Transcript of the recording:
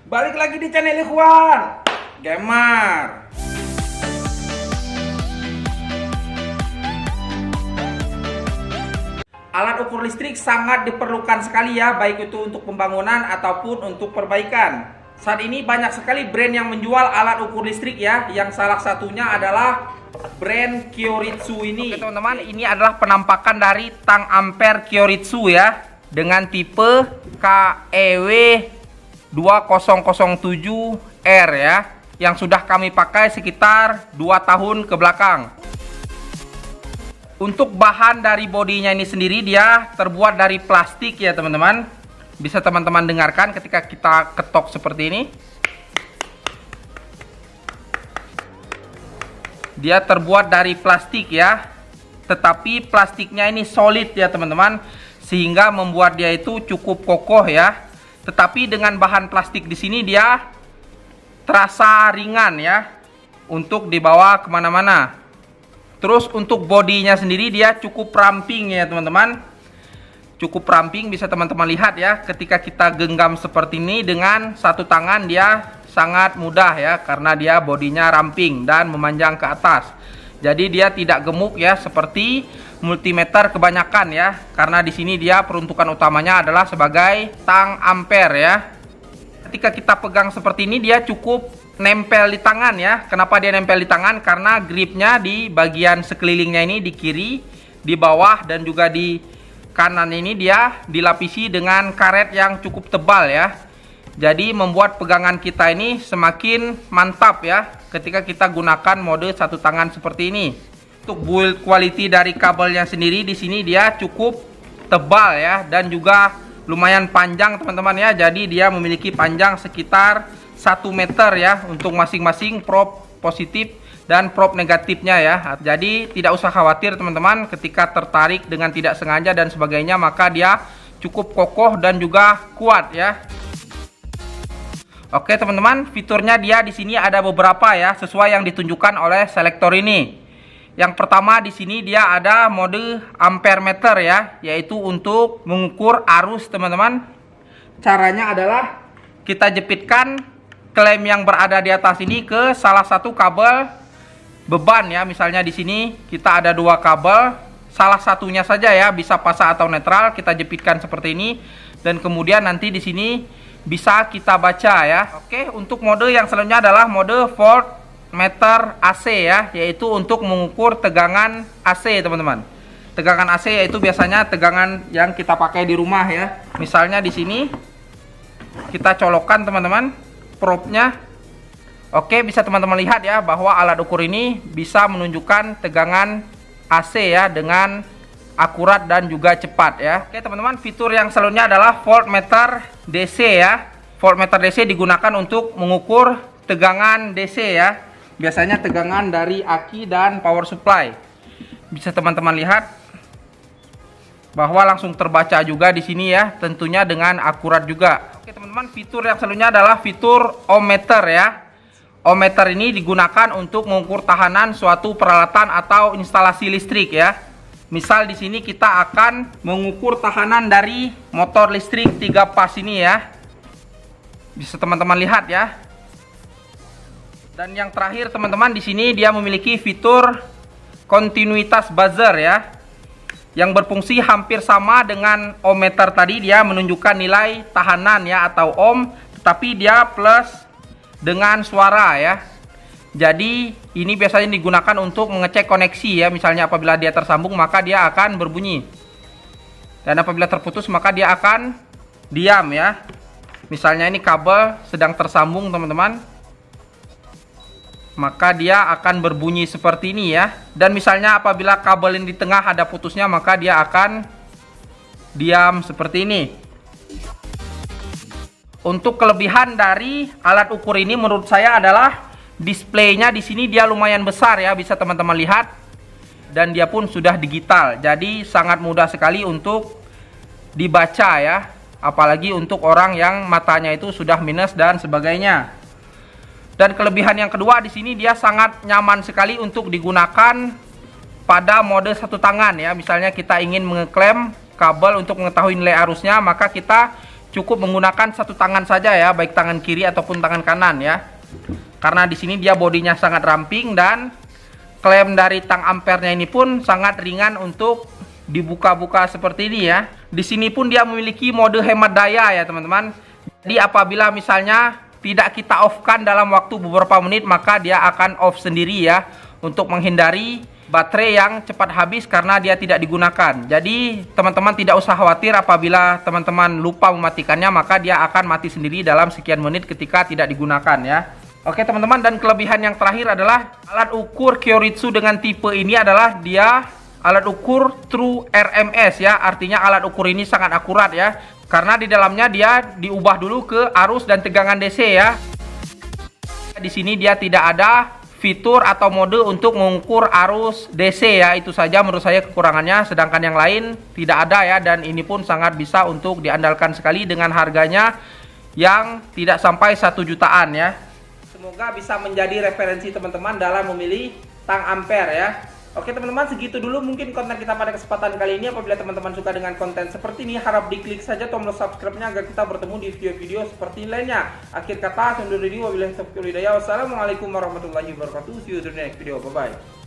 Balik lagi di channel Ikhwan Gamer. Alat ukur listrik sangat diperlukan sekali ya, baik itu untuk pembangunan ataupun untuk perbaikan. Saat ini banyak sekali brand yang menjual alat ukur listrik ya, yang salah satunya adalah brand Kyoritsu ini. Oke teman-teman, ini adalah penampakan dari tang ampere Kyoritsu ya, dengan tipe KEW 2007R ya, yang sudah kami pakai sekitar 2 tahun ke belakang. Untuk bahan dari bodinya ini sendiri, dia terbuat dari plastik ya teman-teman. Bisa teman-teman dengarkan ketika kita ketok seperti ini. Dia terbuat dari plastik ya, tetapi plastiknya ini solid ya teman-teman, sehingga membuat dia itu cukup kokoh ya. Tetapi dengan bahan plastik di sini dia terasa ringan ya, untuk dibawa kemana-mana. Terus untuk bodinya sendiri dia cukup ramping ya teman-teman, cukup ramping. Bisa teman-teman lihat ya, ketika kita genggam seperti ini dengan satu tangan dia sangat mudah ya, karena dia bodinya ramping dan memanjang ke atas. Jadi dia tidak gemuk ya seperti multimeter kebanyakan ya, karena di sini dia peruntukan utamanya adalah sebagai tang ampere ya. Ketika kita pegang seperti ini dia cukup nempel di tangan ya. Kenapa dia nempel di tangan? Karena gripnya di bagian sekelilingnya ini, di kiri, di bawah, dan juga di kanan ini dia dilapisi dengan karet yang cukup tebal ya. Jadi membuat pegangan kita ini semakin mantap ya ketika kita gunakan mode satu tangan seperti ini. Untuk build quality dari kabelnya sendiri, di sini dia cukup tebal ya, dan juga lumayan panjang teman-teman ya. Jadi dia memiliki panjang sekitar 1 meter ya, untuk masing-masing prop positif dan prop negatifnya ya. Jadi tidak usah khawatir teman-teman ketika tertarik dengan tidak sengaja dan sebagainya, maka dia cukup kokoh dan juga kuat ya. Oke teman-teman, fiturnya dia di sini ada beberapa ya, sesuai yang ditunjukkan oleh selektor ini. Yang pertama di sini dia ada mode ampere meter ya, yaitu untuk mengukur arus teman-teman. Caranya adalah kita jepitkan klem yang berada di atas ini ke salah satu kabel beban ya. Misalnya di sini kita ada 2 kabel, salah satunya saja ya, bisa pasang atau netral, kita jepitkan seperti ini, dan kemudian nanti di sini bisa kita baca ya. Oke, untuk mode yang selanjutnya adalah mode voltmeter AC ya, yaitu untuk mengukur tegangan AC teman-teman. Tegangan AC yaitu biasanya tegangan yang kita pakai di rumah ya. Misalnya di sini kita colokkan teman-teman probe-nya. Oke, bisa teman-teman lihat ya bahwa alat ukur ini bisa menunjukkan tegangan AC ya dengan akurat dan juga cepat ya. Oke teman-teman, fitur yang selanjutnya adalah voltmeter DC ya. Voltmeter DC digunakan untuk mengukur tegangan DC ya. Biasanya tegangan dari aki dan power supply. Bisa teman-teman lihat bahwa langsung terbaca juga di sini ya, tentunya dengan akurat juga. Oke teman-teman, fitur yang selanjutnya adalah fitur ohmmeter ya. Ohmmeter ini digunakan untuk mengukur tahanan suatu peralatan atau instalasi listrik ya. Misal di sini kita akan mengukur tahanan dari motor listrik 3 pas ini ya. Bisa teman-teman lihat ya. Dan yang terakhir teman-teman, di sini dia memiliki fitur kontinuitas buzzer ya, yang berfungsi hampir sama dengan ohmmeter tadi. Dia menunjukkan nilai tahanan ya atau ohm, tetapi dia plus dengan suara ya. Jadi ini biasanya digunakan untuk mengecek koneksi ya. Misalnya apabila dia tersambung maka dia akan berbunyi, dan apabila terputus maka dia akan diam ya. Misalnya ini kabel sedang tersambung teman-teman, maka dia akan berbunyi seperti ini ya. Dan misalnya apabila kabel ini di tengah ada putusnya, maka dia akan diam seperti ini. Untuk kelebihan dari alat ukur ini menurut saya adalah displaynya di sini dia lumayan besar ya, bisa teman-teman lihat, dan dia pun sudah digital. Jadi sangat mudah sekali untuk dibaca ya, apalagi untuk orang yang matanya itu sudah minus dan sebagainya. Dan kelebihan yang kedua di sini dia sangat nyaman sekali untuk digunakan pada mode satu tangan ya. Misalnya kita ingin mengeklem kabel untuk mengetahui nilai arusnya, maka kita cukup menggunakan satu tangan saja ya, baik tangan kiri ataupun tangan kanan ya. Karena di sini dia bodinya sangat ramping dan klem dari tang ampernya ini pun sangat ringan untuk dibuka-buka seperti ini ya. Di sini pun dia memiliki mode hemat daya ya teman-teman. Jadi apabila misalnya tidak kita off-kan dalam waktu beberapa menit, maka dia akan off sendiri ya, untuk menghindari baterai yang cepat habis karena dia tidak digunakan. Jadi teman-teman tidak usah khawatir apabila teman-teman lupa mematikannya, maka dia akan mati sendiri dalam sekian menit ketika tidak digunakan ya. Oke teman-teman, dan kelebihan yang terakhir adalah alat ukur Kyoritsu dengan tipe ini adalah dia alat ukur True RMS ya. Artinya alat ukur ini sangat akurat ya, karena di dalamnya dia diubah dulu ke arus dan tegangan DC ya. Di sini dia tidak ada fitur atau mode untuk mengukur arus DC ya. Itu saja menurut saya kekurangannya, sedangkan yang lain tidak ada ya. Dan ini pun sangat bisa untuk diandalkan sekali dengan harganya yang tidak sampai 1 jutaan ya. Semoga bisa menjadi referensi teman-teman dalam memilih tang ampere ya. Oke teman-teman, segitu dulu mungkin konten kita pada kesempatan kali ini. Apabila teman-teman suka dengan konten seperti ini, harap diklik saja tombol subscribe-nya agar kita bertemu di video-video seperti lainnya. Akhir kata, undur diri, wabillahi taufiq wal hidayah. Wassalamualaikum warahmatullahi wabarakatuh. See you in the next video. Bye-bye.